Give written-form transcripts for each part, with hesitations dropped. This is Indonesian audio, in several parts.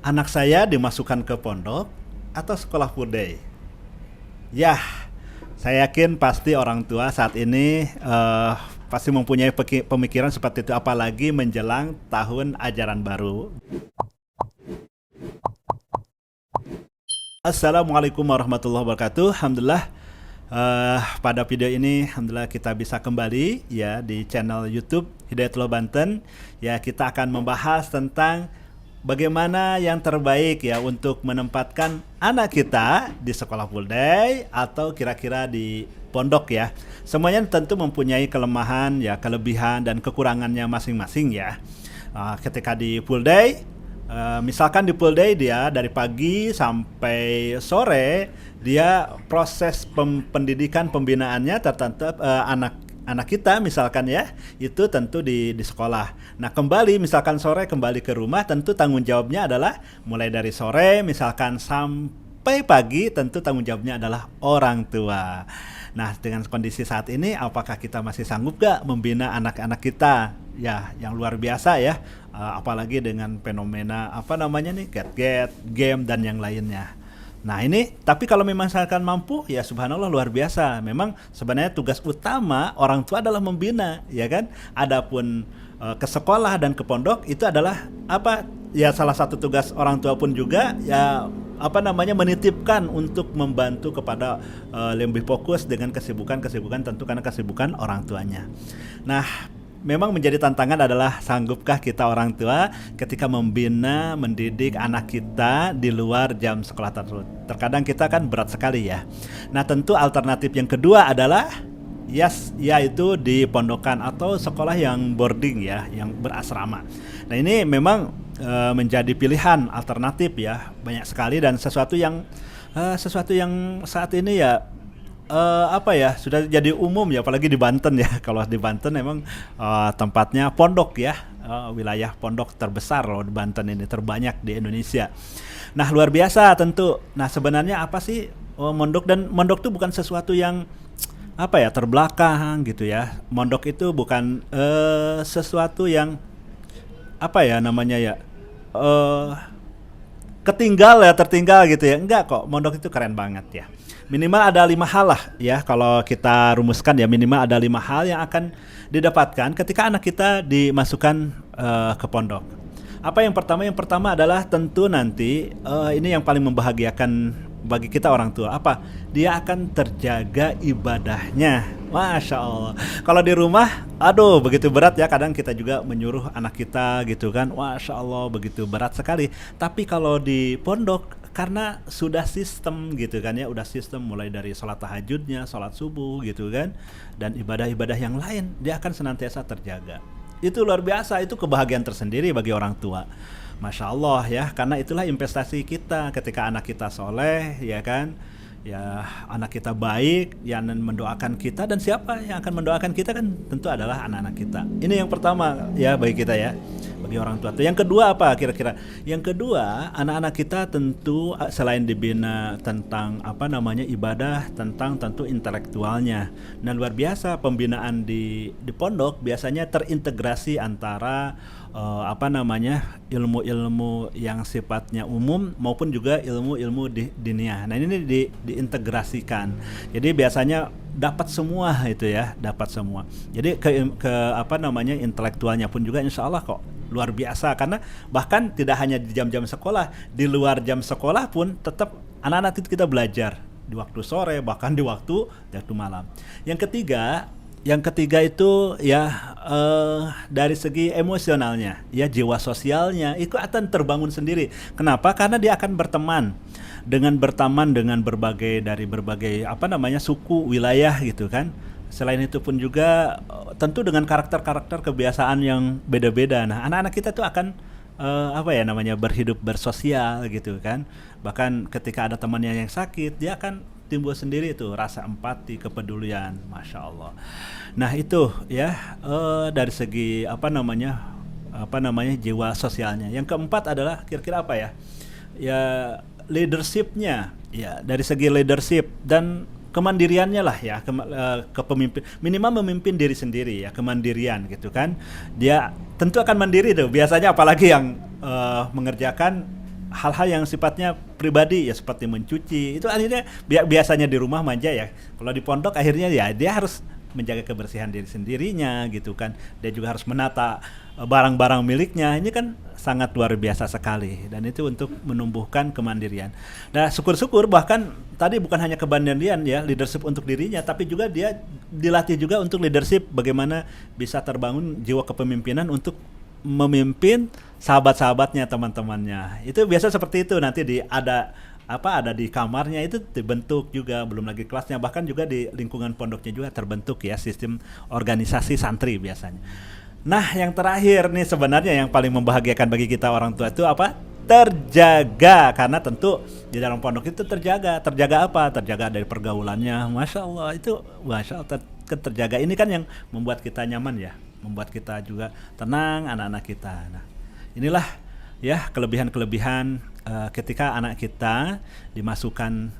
Anak saya dimasukkan ke pondok atau sekolah full day? Yah, saya yakin pasti orang tua saat ini pasti mempunyai pemikiran seperti itu, apalagi menjelang tahun ajaran baru. Assalamualaikum warahmatullahi wabarakatuh. Alhamdulillah, pada video ini alhamdulillah kita bisa kembali ya di channel YouTube Hidayatullah Banten. Ya, kita akan membahas tentang bagaimana yang terbaik ya untuk menempatkan anak kita di sekolah full day atau kira-kira di pondok ya. Semuanya tentu mempunyai kelemahan ya, kelebihan dan kekurangannya masing-masing ya. Ketika di full day, misalkan di full day dia dari pagi sampai sore, dia proses pendidikan pembinaannya tertentu, anak kita misalkan ya, itu tentu di sekolah. Nah, kembali misalkan sore kembali ke rumah, tentu tanggung jawabnya adalah mulai dari sore misalkan sampai pagi, tentu tanggung jawabnya adalah orang tua. Nah, dengan kondisi saat ini, apakah kita masih sanggup gak membina anak-anak kita ya yang luar biasa ya, apalagi dengan fenomena apa namanya nih, gadget, game dan yang lainnya. Nah ini, tapi kalau memang misalkan mampu, ya subhanallah luar biasa. Memang sebenarnya tugas utama orang tua adalah membina, ya kan? Adapun ke sekolah dan ke pondok itu adalah apa? Ya salah satu tugas orang tua pun juga ya apa namanya, menitipkan untuk membantu kepada lebih fokus dengan kesibukan-kesibukan, tentu karena kesibukan orang tuanya. Nah, memang menjadi tantangan adalah sanggupkah kita orang tua ketika membina, mendidik anak kita di luar jam sekolah tersebut. Terkadang kita kan berat sekali ya. Nah, tentu alternatif yang kedua adalah yaitu di pondokan atau sekolah yang boarding ya, yang berasrama. Nah, ini memang menjadi pilihan alternatif ya, banyak sekali, dan sesuatu yang saat ini ya apa ya, sudah jadi umum ya, apalagi di Banten ya. Kalau di Banten memang tempatnya pondok ya, wilayah pondok terbesar loh di Banten ini, terbanyak di Indonesia. Nah, luar biasa tentu. Nah, sebenarnya apa sih mondok? Dan mondok itu bukan sesuatu yang apa ya, terbelakang gitu ya. Mondok itu bukan sesuatu yang apa ya namanya ya, tertinggal gitu ya. Enggak kok, mondok itu keren banget ya. Minimal ada 5 hal lah ya, kalau kita rumuskan ya, minimal ada 5 hal yang akan didapatkan ketika anak kita dimasukkan ke pondok. Apa yang pertama? Yang pertama adalah tentu nanti ini yang paling membahagiakan bagi kita orang tua. Apa? Dia akan terjaga ibadahnya. Masya Allah. Kalau di rumah, aduh begitu berat ya. Kadang kita juga menyuruh anak kita gitu kan. Masya Allah, begitu berat sekali. Tapi kalau di pondok, karena sudah sistem gitu kan ya, udah sistem mulai dari sholat tahajudnya, sholat subuh gitu kan, dan ibadah-ibadah yang lain, dia akan senantiasa terjaga. Itu luar biasa, itu kebahagiaan tersendiri bagi orang tua. Masya Allah ya, karena itulah investasi kita ketika anak kita soleh ya kan, ya anak kita baik yang mendoakan kita, dan siapa yang akan mendoakan kita kan tentu adalah anak-anak kita. Ini yang pertama ya bagi kita ya, bagi orang tua. Yang kedua apa kira-kira? Yang kedua, anak-anak kita tentu selain dibina tentang apa namanya ibadah, tentang tentu intelektualnya. Nah, luar biasa pembinaan di pondok biasanya terintegrasi antara apa namanya, ilmu-ilmu yang sifatnya umum maupun juga ilmu-ilmu diniyah. Nah, ini diintegrasikan. Jadi biasanya dapat semua itu ya, dapat semua. Jadi ke apa namanya, intelektualnya pun juga insya Allah kok luar biasa, karena bahkan tidak hanya di jam-jam sekolah, di luar jam sekolah pun tetap anak-anak itu kita belajar di waktu sore, bahkan di waktu malam. Yang ketiga itu ya dari segi emosionalnya, ya jiwa sosialnya itu akan terbangun sendiri. Kenapa? Karena dia akan berteman dengan berbagai apa namanya, suku, wilayah gitu kan. Selain itu pun juga tentu dengan karakter-karakter kebiasaan yang beda-beda. Nah, anak-anak kita tuh akan apa ya namanya, berhidup bersosial gitu kan. Bahkan ketika ada temannya yang sakit, dia akan timbul sendiri tuh rasa empati, kepedulian, masya Allah. Nah itu ya dari segi apa namanya jiwa sosialnya. Yang keempat adalah kira-kira apa ya? Ya leadershipnya, ya dari segi leadership dan kemandiriannya lah ya, kepemimpin, minimal memimpin diri sendiri ya, kemandirian gitu kan. Dia tentu akan mandiri tuh biasanya, apalagi yang mengerjakan hal-hal yang sifatnya pribadi ya seperti mencuci itu akhirnya biasanya di rumah manja ya. Kalau di pondok akhirnya ya dia harus menjaga kebersihan diri sendirinya gitu kan. Dia juga harus menata barang-barang miliknya. Ini kan sangat luar biasa sekali dan itu untuk menumbuhkan kemandirian. Nah, syukur-syukur bahkan tadi bukan hanya kemandirian ya, leadership untuk dirinya tapi juga dia dilatih juga untuk leadership bagaimana bisa terbangun jiwa kepemimpinan untuk memimpin sahabat-sahabatnya, teman-temannya. Itu biasa seperti itu nanti ada di kamarnya itu dibentuk juga, belum lagi kelasnya, bahkan juga di lingkungan pondoknya juga terbentuk ya sistem organisasi santri biasanya. Nah, yang terakhir nih sebenarnya yang paling membahagiakan bagi kita orang tua itu apa? Terjaga, karena tentu di dalam pondok itu terjaga apa? Terjaga dari pergaulannya, masya Allah itu, masya Allah terjaga. Ini kan yang membuat kita nyaman ya, membuat kita juga tenang anak-anak kita. Nah, inilah ya kelebihan-kelebihan ketika anak kita dimasukkan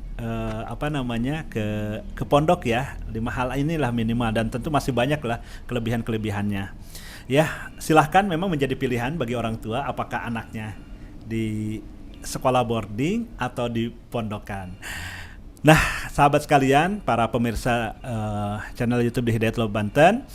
ke pondok ya. 5 hal inilah minimal dan tentu masih banyak lah kelebihan-kelebihannya. Ya, silahkan memang menjadi pilihan bagi orang tua apakah anaknya di sekolah boarding atau di pondokan. Nah, sahabat sekalian, para pemirsa channel YouTube di Hidayatullah Banten,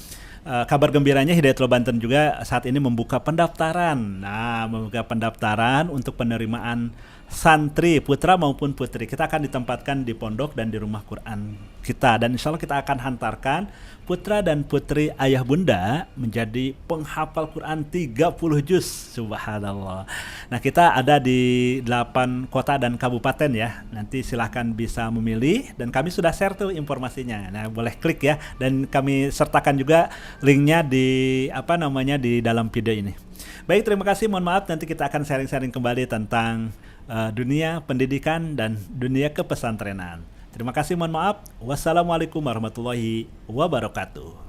kabar gembiranya Hidayatullah Banten juga saat ini membuka pendaftaran. Nah, membuka pendaftaran untuk penerimaan santri putra maupun putri. Kita akan ditempatkan di pondok dan di rumah Quran kita, dan insya Allah kita akan hantarkan putra dan putri ayah bunda menjadi penghafal Quran 30 juz. Subhanallah. Nah, kita ada di 8 kota dan kabupaten ya. Nanti silahkan bisa memilih dan kami sudah share tuh informasinya. Nah, boleh klik ya, dan kami sertakan juga linknya di dalam video ini. Baik, terima kasih. Mohon maaf, nanti kita akan sharing-sharing kembali tentang dunia pendidikan dan dunia kepesantrenan. Terima kasih, mohon maaf. Wassalamualaikum warahmatullahi wabarakatuh.